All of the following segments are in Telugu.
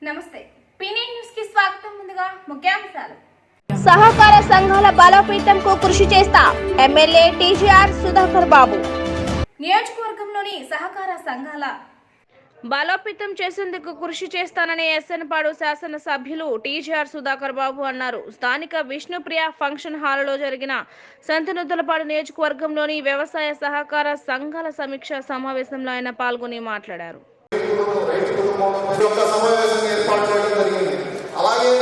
నమస్తే పీనే న్యూస్ కి స్వాగతం. ముందుగా ముఖ్యాంశాలు. సహకార సంఘాల బలోపేతంకు కృషి చేస్తా ఎమ్మెల్యే టీజీఆర్ సుధాకర్ బాబు. నియోజకవర్గంలోని సహకార సంఘాల బలోపేతం చేసేందుకు కృషి చేస్తానని ఎస్ఎన్పాడు శాసన సభ్యులు టీజీఆర్ సుధాకర్ బాబు అన్నారు. స్థానిక విష్ణుప్రియ ఫంక్షన్ హాల్లో జరిగిన సంతనూతలపాడు నియోజకవర్గంలోని వ్యవసాయ సహకార సంఘాల సమీక్ష సమావేశంలో ఆయన పాల్గొని మాట్లాడారు. అలాగే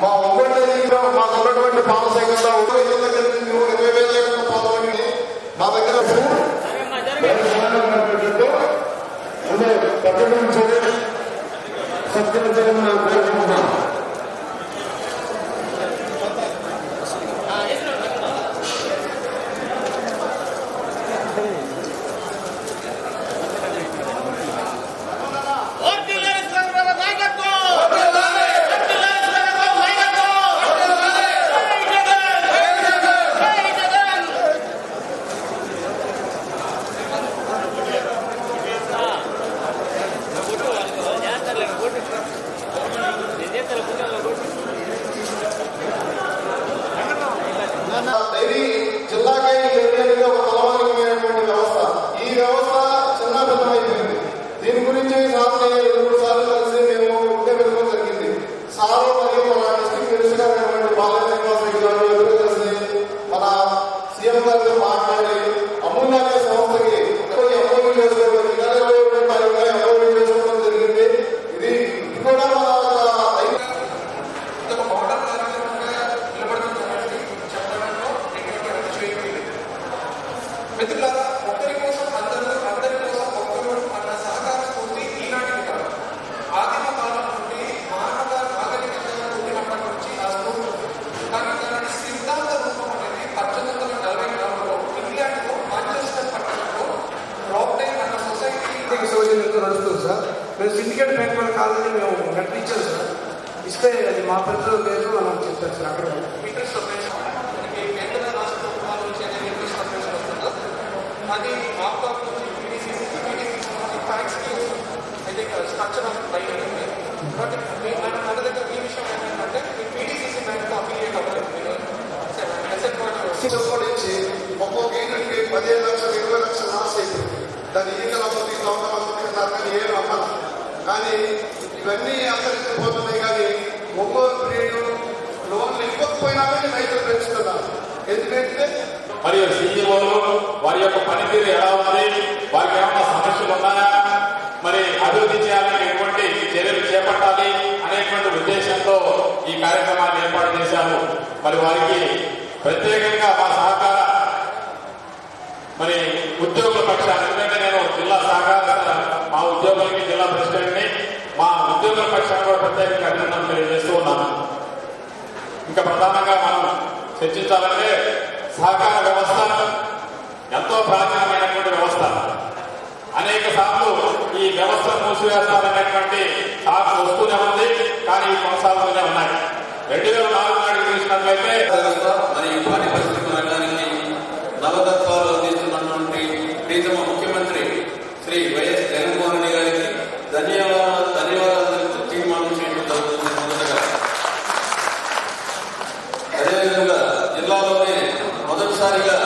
మా ఉన్నటువంటి పాల సంఘంలో 20,000 పాల్గొని మా దగ్గర జిల్లాకై ఒక తలవానికమైనటువంటి వ్యవస్థ. ఈ వ్యవస్థ చిన్నభిన్నమైపోయింది. దీని గురించి సాధన 2-3 సార్లు కలిసి మేము ఉంటే పెట్టుకోవడం జరిగింది. సారు మరియు మన డిస్ట్రిక్ట్ మినిస్టర్ అయినటువంటి బాల శ్రీనివాసరెడ్డి గారు ఎదురు కలిసి మన సీఎం గారితో మాట్లాడి అమూల్య సంస్థకి అమౌంట్ చేసుకోవడం జరిగింది. ఇది కూడా మిత్రులారా, ఒకరి కోసం అందరి కోసం ఒక్కరు అన్న సహకార స్ఫూర్తి ఈనాటి కాదు. ఆదిమ కాలం నుండి మానవ నాగరికతగా పుట్టినప్పటి నుంచి ఆ స్ఫూర్తి. కానీ దాని సిద్ధాంత రూపం అనేది 1844లో ఇంగ్లాండ్లో మాంచెస్టర్ పట్టణంలో రాక్డైల్ అన్న సొసైటీ సోషల్ నడుస్తుంది సార్. మేము సిండికేట్ బ్యాంక్ వాళ్ళ కాలేజీ మేము కట్టించాం సార్. ఇస్తే అది మా పరిధిలో లేదు అని చెప్తారు సార్. అక్కడ ఇంట్రెస్ట్ సబ్మిషన్ కేంద్ర రాష్ట్ర ప్రభుత్వాల నుంచి అనేది ఇంట్రెస్ట్ సబ్మిషన్ వస్తుందా? అది ఆఫ్టర్ అయితే స్ట్రక్చర్ ఆఫ్ బయట ఉంది. బట్ మన దగ్గర ఈ విషయం ఏంటంటే పీడీసీసీ బ్యాంక్ అఫిలియేట్ అవ్వాలి. ఇచ్చి ఒక్కొక్క యూనిట్కి 15 లక్షలు 20 లక్షలు లాస్ అయిపోయింది. దాని ఈగలవుతుంది కానీ ఏం అవ్వాలి. కానీ ఇవన్నీ అంతరించిపోతున్నాయి. కానీ ఒక్కొక్క పీరియడ్ లోన్లు ఇవ్వకపోయినా కానీ రైతులు పెంచుతున్నారు. ఎందుకంటే మరియు సీఈఓలు వారి యొక్క పనితీరు ఎలా ఉంది, వారికి ఏమన్నా సమస్యలు ఉన్నాయా, మరి అభివృద్ధి చేయాలని ఎటువంటి చర్యలు చేపట్టాలి అనేటువంటి ఉద్దేశంతో ఈ కార్యక్రమాన్ని ఏర్పాటు చేశాము. మరి వారికి ప్రత్యేకంగా మా సహకార మరి ఉద్యోగుల పక్షాన్ని, ఎందుకంటే నేను జిల్లా సహకార మా ఉద్యోగులకి జిల్లా ప్రెసిడెంట్ని, మా ఉద్యోగుల పక్షాన్ని కూడా ప్రత్యేకంగా అభినందనలు తెలియజేస్తూ ఉన్నాను. ఇంకా ప్రధానంగా మనం చర్చించాలంటే సహకార వ్యవస్థ ఎంతో ప్రాచీనమైనటువంటి వ్యవస్థ. అనేక సార్లు ఈ వ్యవస్థ మూసివేస్తారనేటువంటి టాక్ వస్తూనే ఉంది, కానీ కొనసాగుతూనే ఉన్నాయి. 2004 నాటికి చూసినట్లయితే మరియు పార్టీ పరిస్థితుల రంగానికి నవతత్వాలు అందిస్తున్నటువంటి ప్రీతమ ముఖ్యమంత్రి శ్రీ వైఎస్ జగన్మోహన్ రెడ్డి గారికి ధన్యవాదాలు తీర్మానం చేయడం జరుగుతుంది. మొదటగా అదేవిధంగా జిల్లాలోనే మొదటిసారిగా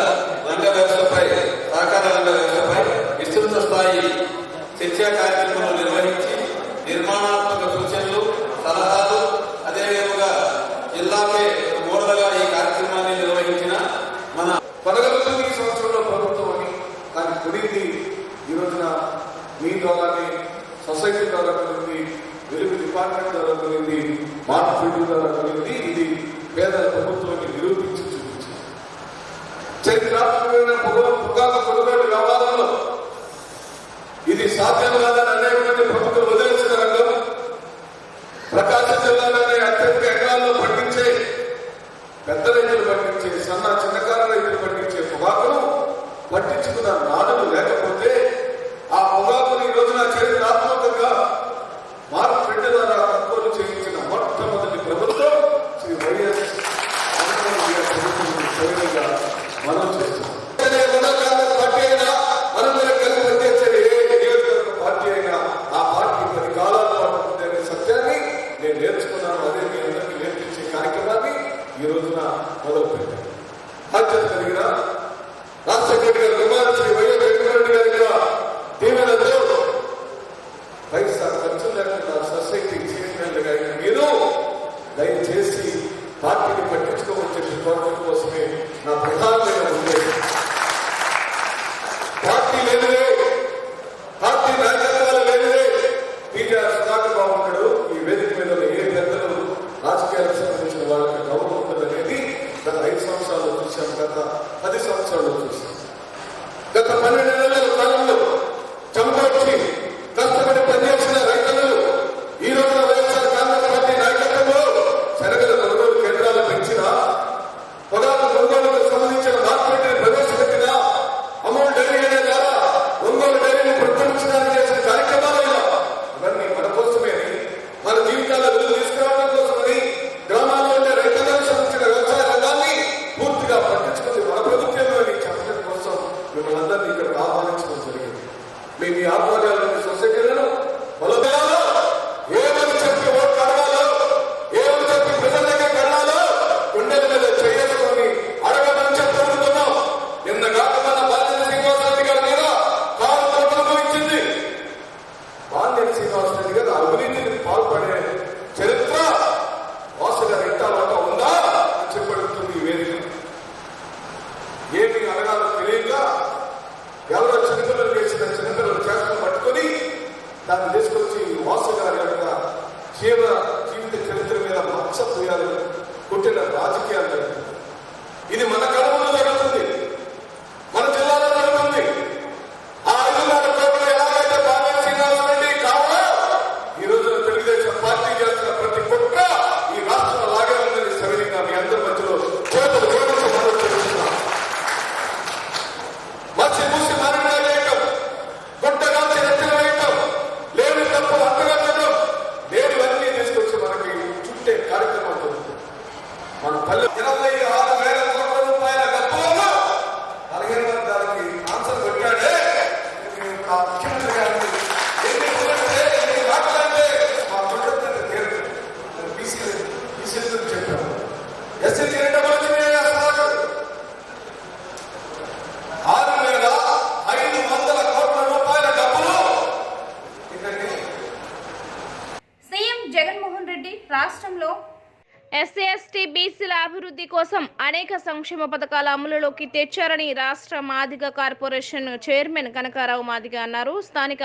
రంగ వ్యవస్థపై, సహకార రంగ వ్యవస్థపై విస్తృత స్థాయి చర్చా కార్యక్రమాలు నిర్వహించి నిర్మాణాత్మక సూచనలు, సలహాలు, అదేవిధంగా జిల్లాకే మోడల్గా ఈ కార్యక్రమాన్ని నిర్వహించిన మన కొనగలుగుతుంది ఈ సంవత్సరంలో ప్రభుత్వం అని దాన్ని కొనింది. ఈ రోజున మీ ద్వారానే, సొసైటీ ద్వారా కొనింది, వెలుగు డిపార్ట్మెంట్ ద్వారా కొనింది, మార్కెట్ ద్వారా కొనింది. ఇది పేదల ప్రభుత్వాన్ని నిరూపించి చూపించింది. చరిత్రాత్మకమైన పొగాకు కొనుగోలు వ్యవహారంలో ఇది సాధ్యం కాదని అనేక మంది ప్రభుత్వం వదిలేసిన రంగం. ప్రకాశం జిల్లాలోనే అత్యధిక ఎకరాల్లో పండించే, పెద్ద రైతులు పండించే, చిన్నకారు రైతులు పండించే పొగాకును పట్టించుకున్న నాడులు లేకపోతే ఆ పొగాకుని ఈ రోజున చరిత్రాత్మకంగా మార్కెట్ ద్వారా కొనుగోలు చేయించిన మొట్టమొదటి ప్రభుత్వం శ్రీ వైఎస్ మనం చేస్తున్నాం. పార్టీ అయినా మనందరం కలిసి పనిచేసే ఏ నియోజకవర్గ పార్టీ అయినా ఈ రోజున మొదలుపెట్టారు. బాధ్యత కలిగిన రాజశేఖర గారి కుమారుడు శ్రీ వైఎస్ జగన్మోహన్ రెడ్డి గారి దీవెనతో పైసా ఖర్చు లేకుండా సొసైటీ చైర్మన్లు గారి మీరు దయచేసి పార్టీని పట్టించుకోవచ్చే కోరడం కోసమే నా ప్రధానమైన ఉద్దేశం. పార్టీ లేనిదే, పార్టీ నాయకత్వాలు లేనిదే టీజీఆర్ సుధాకర్ బాబు ఉన్నాడు. ఈ వేదిక మీద ఏ పెద్దలు రాజకీయాలకు సంబంధించిన వాళ్ళకి గౌరవం ఉంటుందనేది గత 5 సంవత్సరాలు చూశాం, గత 10 సంవత్సరాలు చూశాం. గత 12 నెలల కాలంలో చంపొచ్చి కష్టపడి పనిచేసిన రైతులు ఈ రోజున వైఎస్ఆర్ కాంగ్రెస్ పార్టీ నాయకత్వంలో శనగల కొనుగోలు కేంద్రాలు పెంచిన, పొగాకు కొనుగోలుకు సంబంధించిన మార్కెట్ని ప్రవేశపెట్టిన, అమూల్ డైరీ అనే ద్వారా ఒంగోలు డైరీని పునరుద్ధరించడానికి చేసిన కార్యక్రమాలు ఇవన్నీ మన కోసమే, మన జీవితాల వెలుగు తీసుకురావడం కోసమని గ్రామాల్లో ఉండే రైతులకు సంబంధించిన వ్యవసాయ రంగాన్ని పూర్తిగా పట్టించుకుంది మన ప్రభుత్వంలోని చెప్పడం కోసం మిమ్మల్ని అందరినీ ఇక్కడ ఆహ్వానించడం జరిగింది. మేము ఈ ఆధ్వర్యాలను సొసైటీలను బలపడాలో, ఏమని చెప్పి ఓటు అడగాలో, ఏమని చెప్పి ప్రజల దగ్గరికి వెళ్ళాలో గుండెల మీద చేసుకొని అడగమని చెప్పుకుంటున్నాం. నిన్న కాక మన బాధ్యత శ్రీనివాసరెడ్డి గారి మీద కారు అనుభవించింది. బాధ్యత శ్రీనివాసరెడ్డి గారు అవినీతికి పాల్పడే చరిత్ర వాసుగా రెట్టాలంట ఉందా అని చెప్పడుతుంది ఈ వేదిక. ఏమి అడగాలో తెలియక ఎవరో చిన్నపిల్లలు చేసిన చిన్నపిల్లలు చేష్టలు పట్టుకొని దాన్ని తీసుకొచ్చి వాసు గారి యొక్క జీవిత చరిత్ర మీద మచ్చ పోయాలి కొట్టిన రాజకీయాలు జరుగుతుంది. ఇది మన కడపలో జరుగుతుంది, మన జిల్లాలో జరుగుతుంది. ఆ 5,500 కోట్లు ఎలాగైతే బాగా శ్రీనివాసరెడ్డి కావాలో ఈ రోజున తెలుగుదేశం పార్టీ చేస్తున్న ప్రతి కుట్ర ఈ రాష్ట్రంలో లాగే ఉందని సవినీగా మీ అందరి మధ్యలో చేతులు జోడించి మనం తెలుస్తున్నాం. మత్స్య మూసి మారిన వేయటం, గుట్టగాల్చి నెత్తిన వేయటం, లేని తప్పు అంతగట్టడం, లేనివన్నీ తీసుకొచ్చి మనకి చుట్టే కార్యక్రమం జరుగుతుంది. మన పల్లె 26,000 కోట్ల రూపాయల డబ్బులను 15 వర్గాలకి ఆన్సర్ పెట్టాడే ముఖ్యమంత్రి గారికి ఎన్ని మాట్లాడితే మా ప్రభుత్వం తీరుతుంది. బీసీలు చెప్పాము. ఎస్సీకి 2 6,500 కోట్ల రూపాయల డబ్బులు సీఎం జగన్మోహన్ రెడ్డి రాష్ట్రంలో ఎస్సీ ఎస్టీ బీసీల అభివృద్ధి కోసం అనేక సంక్షేమ పథకాల అమలులోకి తెచ్చారని రాష్ట్ర మాదిగ కార్పొరేషన్ చైర్మన్ కనకారావు మాదిగ అన్నారు. స్థానిక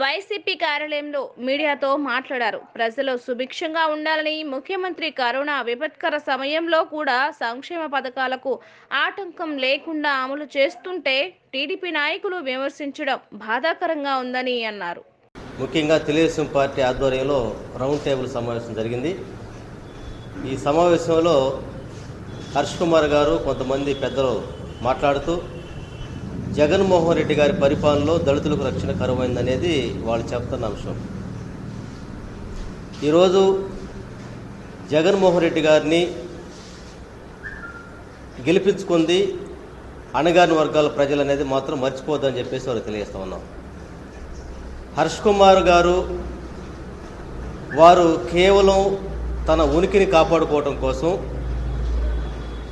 వైసీపీ కార్యాలయంలో మీడియాతో మాట్లాడారు. ప్రజలు సుభిక్షంగా ఉండాలని, ముఖ్యమంత్రి కరోనా విపత్కర సమయంలో కూడా సంక్షేమ పథకాలకు ఆటంకం లేకుండా అమలు చేస్తుంటే టీడీపీ నాయకులు విమర్శించడం బాధాకరంగా ఉందని అన్నారు. ముఖ్యంగా తెలుగుదేశం పార్టీ ఆధ్వర్యంలో రౌండ్ టేబుల్ సమావేశం జరిగింది. ఈ సమావేశంలో హర్ష్ కుమార్ గారు కొంతమంది పెద్దలు మాట్లాడుతూ జగన్మోహన్ రెడ్డి గారి పరిపాలనలో దళితులకు రక్షణ కరువైందనేది వాళ్ళు చెప్తున్న అంశం. ఈరోజు జగన్మోహన్ రెడ్డి గారిని గెలిపించుకుంది అణగారిన వర్గాల ప్రజలు అనేది మాత్రం మర్చిపోద్దని చెప్పేసి వారు తెలియజేస్తూ ఉన్నాం. హర్ష్ కుమార్ గారు వారు కేవలం తన ఉనికిని కాపాడుకోవడం కోసం,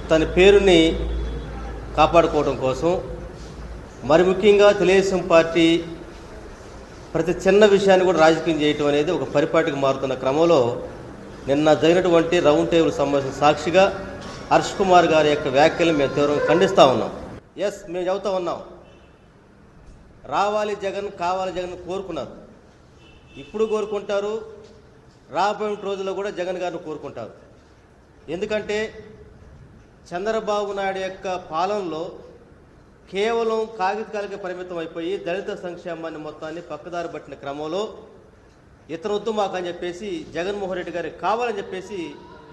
తన పేరుని కాపాడుకోవడం కోసం, మరి ముఖ్యంగా తెలుగుదేశం పార్టీ ప్రతి చిన్న విషయాన్ని కూడా రాజకీయం చేయటం అనేది ఒక పరిపాటికి మారుతున్న క్రమంలో నిన్న జరిగినటువంటి రౌండ్ టేబుల్ సమావేశం సాక్షిగా హర్ష్ కుమార్ గారి యొక్క వ్యాఖ్యలు మేము తీవ్రంగా ఖండిస్తూ ఉన్నాం. మేము చెబుతూ ఉన్నాం, రావాలి జగన్, కావాలి జగన్ కోరుకున్నారు, ఇప్పుడు కోరుకుంటారు, రాబోయే రోజుల్లో కూడా జగన్ గారిని కోరుకుంటారు. ఎందుకంటే చంద్రబాబు నాయుడు యొక్క పాలనలో కేవలం కాగితాలకే పరిమితం అయిపోయి దళిత సంక్షేమాన్ని మొత్తాన్ని పక్కదారి పట్టిన క్రమంలో ఇతరొద్దు మాకు అని చెప్పేసి జగన్మోహన్ రెడ్డి గారికి కావాలని చెప్పేసి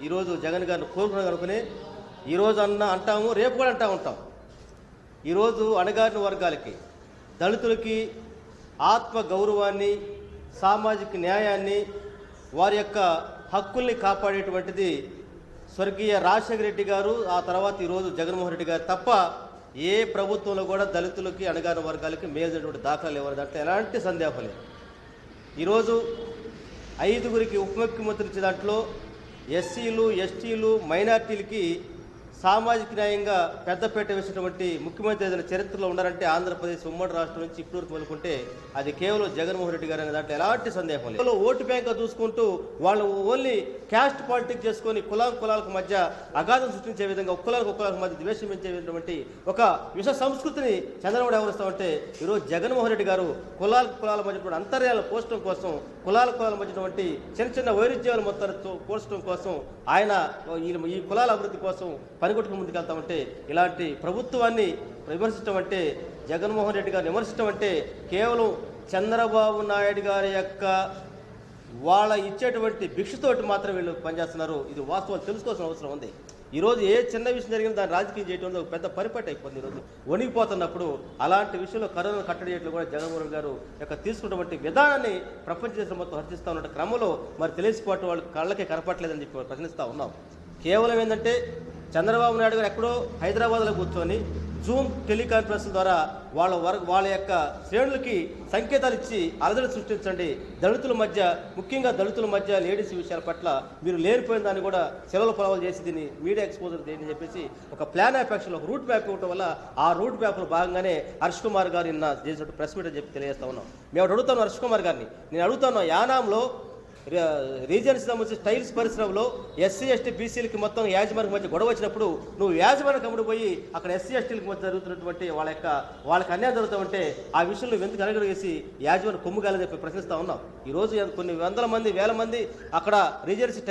ఈరోజు జగన్ గారిని కోరుకున్నాం అనుకుని ఈరోజు అంటాము, రేపు కూడా అంటూ ఉంటాం. ఈరోజు అణగారిన వర్గాలకి, దళితులకి ఆత్మ గౌరవాన్ని, సామాజిక న్యాయాన్ని, వారి యొక్క హక్కుల్ని కాపాడేటువంటిది స్వర్గీయ రాజశేఖర రెడ్డి గారు, ఆ తర్వాత ఈరోజు జగన్మోహన్ రెడ్డి గారు తప్ప ఏ ప్రభుత్వంలో కూడా దళితులకి, అణగారిన వర్గాలకి మేలైనటువంటి దాఖలాలు ఎవరి దాంట్లో ఎలాంటి సందేహం లేదు. ఈరోజు 5గురికి ఉప ముఖ్యమంత్రి ఇచ్చే దాంట్లో ఎస్సీలు, ఎస్టీలు, మైనార్టీలకి సామాజిక న్యాయంగా పెద్దపేట వేసినటువంటి ముఖ్యమంత్రి ఏదైనా చరిత్రలో ఉన్నారంటే ఆంధ్రప్రదేశ్ ఉమ్మడి రాష్ట్రం నుంచి ఇప్పటివరకు మొదలుకుంటే అది కేవలం జగన్మోహన్ రెడ్డి గారు అనే దాంట్లో ఎలాంటి సందేహం లేదు. ఓటు బ్యాంక్గా చూసుకుంటూ వాళ్ళు ఓన్లీ క్యాస్ట్ పాలిటిక్స్ చేసుకొని కులాలకు మధ్య అగాధం సృష్టించే విధంగా కులాలకు మధ్య ద్వేషం పెంచేటువంటి ఒక విష సంస్కృతిని చంద్రబాబు వ్యవహరిస్తామంటే ఈరోజు జగన్మోహన్ రెడ్డి గారు కులాల మధ్య అంతర్యాలు పోషడం కోసం కులాల మధ్యటువంటి చిన్న వైరుధ్యాలు మొత్తాలతో పోల్చడం కోసం ఆయన ఈ కులాల అభివృద్ధి కోసం పనికొట్టుకు ముందుకెళ్తామంటే ఇలాంటి ప్రభుత్వాన్ని విమర్శించడం అంటే జగన్మోహన్ రెడ్డి గారిని విమర్శించడం అంటే కేవలం చంద్రబాబు నాయుడు గారి యొక్క వాళ్ళ ఇచ్చేటువంటి భిక్షతోటి మాత్రం వీళ్ళు పనిచేస్తున్నారు. ఇది వాస్తవాలు తెలుసుకోవాల్సిన అవసరం ఉంది. ఈరోజు ఏ చిన్న విషయం జరిగినా దాన్ని రాజకీయం చేయడం ఒక పెద్ద పరిపాటి అయిపోతుంది. ఈరోజు వణిగిపోతున్నప్పుడు అలాంటి విషయంలో కరోనా కట్టడి చేయడం కూడా జగన్మోహన్ గారు యొక్క తీసుకున్నటువంటి విధానాన్ని ప్రపంచ దేశం మొత్తం హర్షిస్తూ ఉన్న క్రమంలో మరి తెలిసిపోవటం వాళ్ళు కళ్ళకే కనపట్లేదని చెప్పి ప్రశ్నిస్తూ ఉన్నాం. కేవలం ఏంటంటే చంద్రబాబు నాయుడు గారు ఎక్కడో హైదరాబాద్లో కూర్చొని జూమ్ టెలికాన్ఫరెన్స్ ద్వారా వాళ్ళ యొక్క శ్రేణులకి సంకేతాలు ఇచ్చి అలజడి సృష్టించండి, ముఖ్యంగా దళితుల మధ్య లేడీస్ విషయాల పట్ల మీరు లేనిపోయిన దాన్ని కూడా సెలవుల పొలవలు చేసి దీన్ని మీడియా ఎక్స్పోజర్ చేయండి చెప్పేసి ఒక ప్లాన్ ఆఫ్ యాక్షన్, ఒక రూట్ మ్యాప్ ఇవ్వడం వల్ల ఆ రూట్ మ్యాప్లో భాగంగానే హర్ష్ కుమార్ గారు నిన్న చేసినట్టు ప్రెస్ మీట్ అని చెప్పి తెలియజేస్తా ఉన్నాం. మేము అడుగుతాను హర్ష్ కుమార్ గారిని, నేను అడుగుతాను యానాంలో రీజియన్స్ సంబంధించి టైల్స్ పరిశ్రమలో ఎస్సీ ఎస్టీ బీసీలకి మొత్తం యాజమాన్యం మధ్య గొడవ వచ్చినప్పుడు నువ్వు యాజమాన్యం కమ్ముడు పోయి అక్కడ ఎస్సీ ఎస్టీలకు మధ్య జరుగుతున్నటువంటి వాళ్ళకి అన్యాయం జరుగుతామంటే ఆ విషయంలో ఎందుకు అలగడేసి యాజమాన్యం కొమ్ముగాలని చెప్పి ప్రశ్నిస్తూ ఉన్నాం. ఈరోజు కొన్ని వందల మంది వేల మంది అక్కడ రీజియన్స్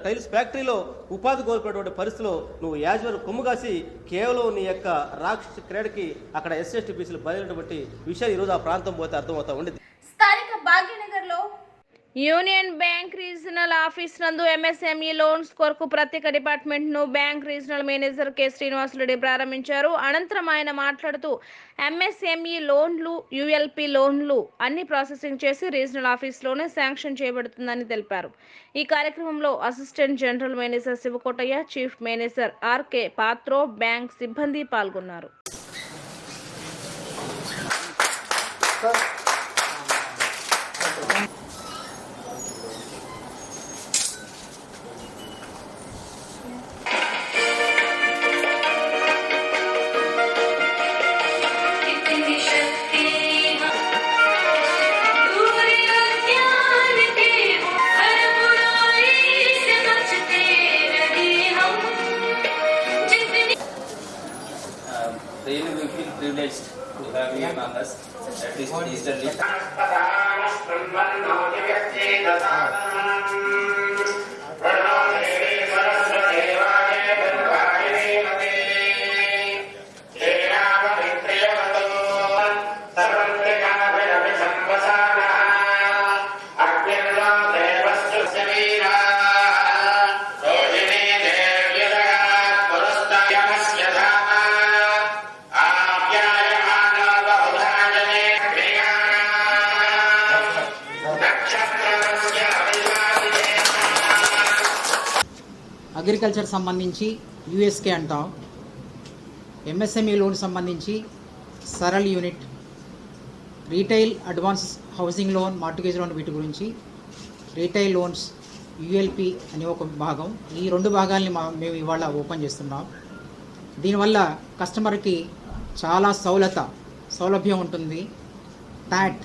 టైల్స్ ఫ్యాక్టరీలో ఉపాధి కోల్పోయేటువంటి పరిస్థితిలో నువ్వు యాజమాన్యం కొమ్ముగాసి కేవలం నీ యొక్క రాక్షస క్రీడకి అక్కడ ఎస్సీ ఎస్టీ బీసీలు బయలుదేరినటువంటి విషయాలు ఈరోజు ఆ ప్రాంతం పోతే అర్థమవుతా ఉండేది. స్థానిక భాగ్యనగర్లో యూనియన్ బ్యాంక్ రీజనల్ ఆఫీస్ నందు ఎంఎస్ఎంఈ లోన్స్ కొరకు ప్రత్యేక డిపార్ట్మెంట్ ను bank regional manager K Srinivasa Reddy ప్రారంభించారు. అనంతరం ఆయన మాట్లాడుతూ ఎంఎస్ఎంఈ లోన్లు, యుఎల్పి లోన్లు అన్ని ప్రాసెసింగ్ చేసి రీజనల్ ఆఫీస్లోనే శాంక్షన్ చేయబడుతుందని తెలిపారు. ఈ కార్యక్రమంలో assistant general manager Sivakotaiah, chief manager RK Patro, bank సిబ్బంది పాల్గొన్నారు. Really, we feel privileged to have you among us. That is digitally. Agriculture సంబంధించి యూఎస్కే అంటాం, ఎంఎస్ఎంఈ లోన్ సంబంధించి Saral unit, retail advance housing loan, mortgage loan, వీటి గురించి రీటైల్ లోన్స్, యుఎల్పి అనే ఒక భాగం. ఈ రెండు భాగాల్ని మేము ఇవాళ ఓపెన్ చేస్తున్నాం. దీనివల్ల కస్టమర్కి చాలా సౌలభ్యం ఉంటుంది. టాట్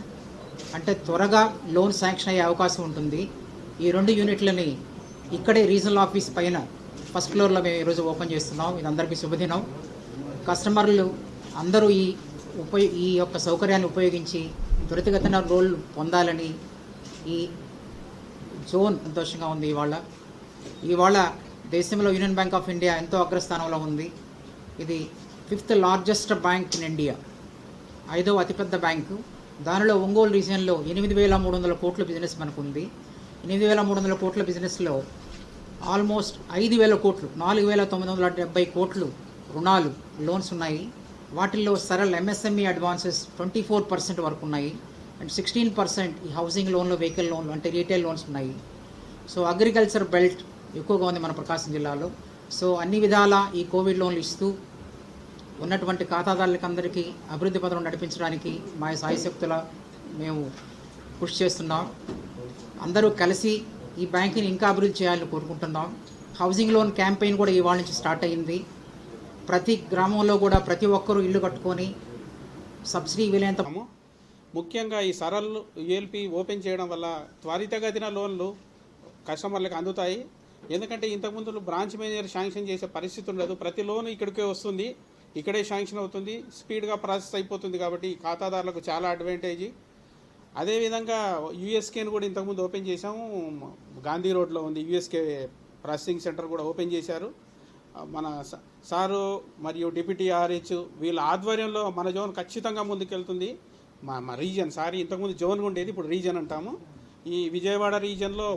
అంటే త్వరగా లోన్ శాంక్షన్ అయ్యే అవకాశం ఉంటుంది. ఈ రెండు యూనిట్లని ఇక్కడే రీజనల్ ఆఫీస్ పైన ఫస్ట్ ఫ్లోర్లో మేము ఈరోజు ఓపెన్ చేస్తున్నాం. ఇది అందరికీ శుభదినం. కస్టమర్లు అందరూ ఈ యొక్క సౌకర్యాన్ని ఉపయోగించి త్వరితగతిన లోన్ పొందాలని ఈ జోన్ సంతోషంగా ఉంది. ఇవాళ దేశంలో యూనియన్ బ్యాంక్ ఆఫ్ ఇండియా ఎంతో అగ్రస్థానంలో ఉంది. ఇది 5th largest bank in India, 5వ అతిపెద్ద బ్యాంకు. దానిలో ఒంగోలు రీజియన్లో 8,300 కోట్ల బిజినెస్ మనకు ఉంది. 8,300 కోట్ల బిజినెస్లో ఆల్మోస్ట్ 5,000 కోట్లు, 4,970 కోట్లు రుణాలు, లోన్స్ ఉన్నాయి. వాటిల్లో సరళ ఎంఎస్ఎంఈ అడ్వాన్సెస్ 24% వరకు ఉన్నాయి. అండ్ 16% ఈ హౌసింగ్ లోన్లు, వెహికల్ లోన్లు అంటే రీటైల్ లోన్స్ ఉన్నాయి. సో అగ్రికల్చర్ బెల్ట్ ఎక్కువగా ఉంది మన ప్రకాశం జిల్లాలో. సో అన్ని విధాల ఈ కోవిడ్ లోన్లు ఇస్తూ ఉన్నటువంటి ఖాతాదారులకి అందరికీ అభివృద్ధి పథకం నడిపించడానికి మా సాయశక్తుల మేము కృషి చేస్తున్నాం. అందరూ కలిసి ఈ బ్యాంకుని ఇంకా అభివృద్ధి చేయాలని కోరుకుంటున్నాం. హౌసింగ్ లోన్ క్యాంపెయిన్ కూడా ఇవాళ నుంచి స్టార్ట్ అయ్యింది. ప్రతి గ్రామంలో కూడా ప్రతి ఒక్కరూ ఇల్లు కట్టుకొని సబ్సిడీ వీలైనంత ముఖ్యంగా ఈ సరళ యూఎల్పి ఓపెన్ చేయడం వల్ల త్వరితగతిన లోన్లు కస్టమర్లకు అందుతాయి. ఎందుకంటే ఇంతకుముందు బ్రాంచ్ మేనేజర్ శాంక్షన్ చేసే పరిస్థితి ఉండదు. ప్రతి లోన్ ఇక్కడికే వస్తుంది, ఇక్కడే శాంక్షన్ అవుతుంది, స్పీడ్గా ప్రాసెస్ అయిపోతుంది. కాబట్టి ఖాతాదారులకు చాలా అడ్వాంటేజ్. అదేవిధంగా యూఎస్కేని కూడా ఇంతకుముందు ఓపెన్ చేశాము. గాంధీ రోడ్లో ఉంది యూఎస్కే ప్రాసెసింగ్ సెంటర్ కూడా ఓపెన్ చేశారు. మన సారు మరియు డిప్యూటీ ఆర్హెచ్ వీళ్ళ ఆధ్వర్యంలో మన జోన్ ఖచ్చితంగా ముందుకెళ్తుంది. మా రీజన్ ఇంతకుముందు జోన్ ఉండేది, ఇప్పుడు రీజన్ అంటాము. ఈ విజయవాడ రీజన్లో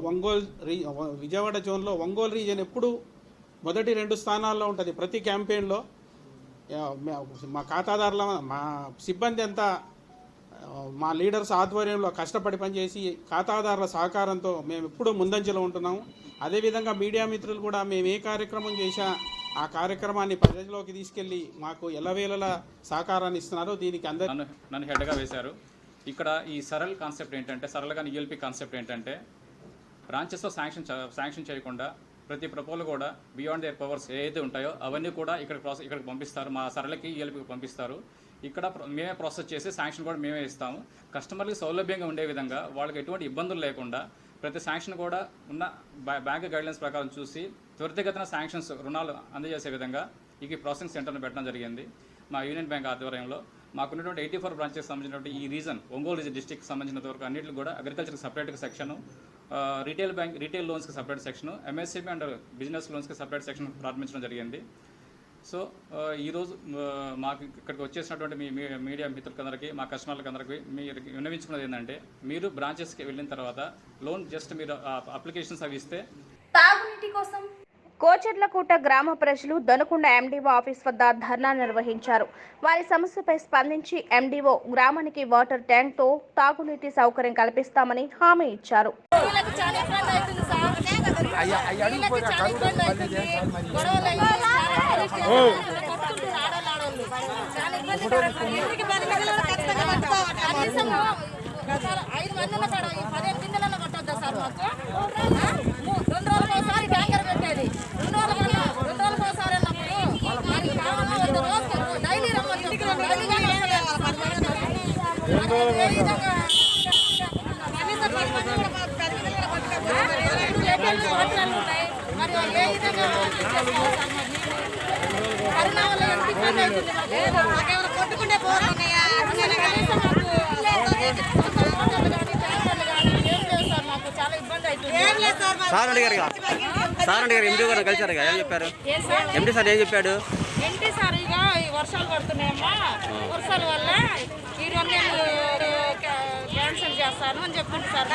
విజయవాడ జోన్లో ఒంగోలు రీజన్ ఎప్పుడు మొదటి 2 స్థానాల్లో ఉంటుంది ప్రతి క్యాంపెయిన్లో. మా ఖాతాదారుల మా సిబ్బంది అంతా మా లీడర్స్ ఆధ్వర్యంలో కష్టపడి పనిచేసి ఖాతాదారుల సహకారంతో మేము ఎప్పుడూ ముందంజలో ఉంటున్నాము. అదేవిధంగా మీడియా మిత్రులు కూడా మేము ఏ కార్యక్రమం చేశా ఆ కార్యక్రమాన్ని ప్రజల్లోకి తీసుకెళ్ళి మాకు ఎల్లవేళలా సహకారాన్ని ఇస్తున్నారు. దీనికి అందరూ నన్ను హెడ్గా వేశారు. ఇక్కడ ఈ సరళ కాన్సెప్ట్ ఏంటంటే, సరళగా యూఎల్పి కాన్సెప్ట్ ఏంటంటే, బ్రాంచెస్లో శాంక్షన్ చేయకుండా ప్రతి ప్రపోజల్ కూడా బియాండ్ దేర్ పవర్స్ ఏదైతే ఉంటాయో అవన్నీ కూడా ఇక్కడికి పంపిస్తారు. మా సరళకి యూఎల్పికి పంపిస్తారు. ఇక్కడ మేమే ప్రాసెస్ చేసి శాంక్షన్ కూడా మేమే ఇస్తాము. కస్టమర్కి సౌలభ్యంగా ఉండే విధంగా, వాళ్ళకి ఎటువంటి ఇబ్బందులు లేకుండా ప్రతి శాంక్షన్ కూడా ఉన్న బ్యాంక్ గైడ్లైన్స్ ప్రకారం చూసి త్వరితగతిన శాంక్షన్స్ రుణాలు అందజేసే విధంగా ఈ ప్రాసెసింగ్ సెంటర్ను పెట్టడం జరిగింది. మా యూనియన్ బ్యాంక్ ఆధ్వర్యంలో మాకున్నటువంటి 84 బ్రాంచెస్ సంబంధించినటువంటి ఈ రీజన్ ఒంగోలు డిస్ట్రిక్ట్ సంబంధించినంత వరకు అన్నింటికి కూడా అగ్రికల్చర్కి సపరేట్గా సెక్షన్, రీటైల్ లోన్స్కి separate section, MSME and business లోన్స్కి సపరేట్ సెక్షన్ ప్రారంభించడం జరిగింది. సో ఈరోజు మాకు ఇక్కడికి వచ్చేసినటువంటి మీ మీడియా మిత్రులందరికీ, మా కస్టమర్లకు అందరికీ మీరు విన్నవించుకున్నది ఏంటంటే, మీరు బ్రాంచెస్కి వెళ్ళిన తర్వాత లోన్ జస్ట్ మీరు అప్లికేషన్స్ అవి ఇస్తే తాగునీటి కోసం కోచెర్లకోట గ్రామ ప్రజలు దొనకొండ ఎండీఓ ఆఫీస్ వద్ద ధర్నా నిర్వహించారు. వారి సమస్యపై స్పందించి ఎండీఓ గ్రామానికి వాటర్ ట్యాంక్తో తాగునీటి సౌకర్యం కల్పిస్తామని హామీ ఇచ్చారు. సార్ అడిగారు ఎండి గారు కలిసారు ఏం చెప్పారు? ఎండి సార్ ఏం చెప్పాడు? ఎండి సార్ ఇక వర్షాలు పడుతున్నాయమ్మా, వర్షాల వల్ల ఈ 2 నెలలు క్యాన్సిల్ చేస్తాను అని చెప్పింది సార్.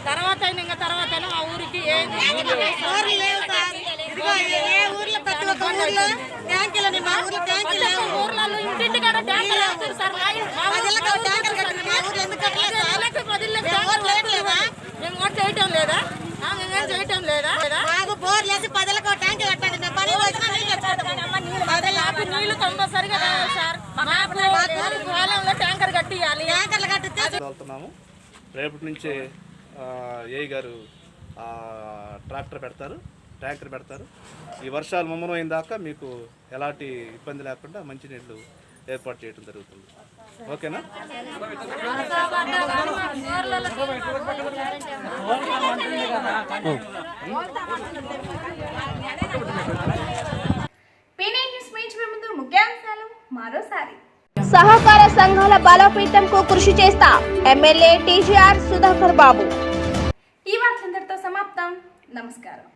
తర్వాత మా ఊరికి ఊర్లలో ఇంటింటికాడ ట్యాంకులు వేస్తారు సార్. మేము కూడా చేయటం లేదా? మేమేం చేయటం లేదా? నీళ్లు కంపల్సరిగా కావాలి సార్. పొలంలో ట్యాంకర్ కట్టియాలి. వెళ్తున్నాము. రేపటి నుంచి ఏఈ గారు ట్రాక్టర్ పెడతారు, ట్యాంకర్ పెడతారు. ఈ వర్షాలు ముమ్మరం అయిన దాకా మీకు ఎలాంటి ఇబ్బంది లేకుండా మంచినీళ్ళు ఏర్పాటు చేయడం జరుగుతుంది. ఓకేనా? సహకార సంఘాల బలోపేతంకు కృషి చేస్తా ఎమ్మెల్యే టీజీఆర్ సుధాకర్ బాబు. ఈ వార్తలందరితో సమాప్తం. నమస్కారం.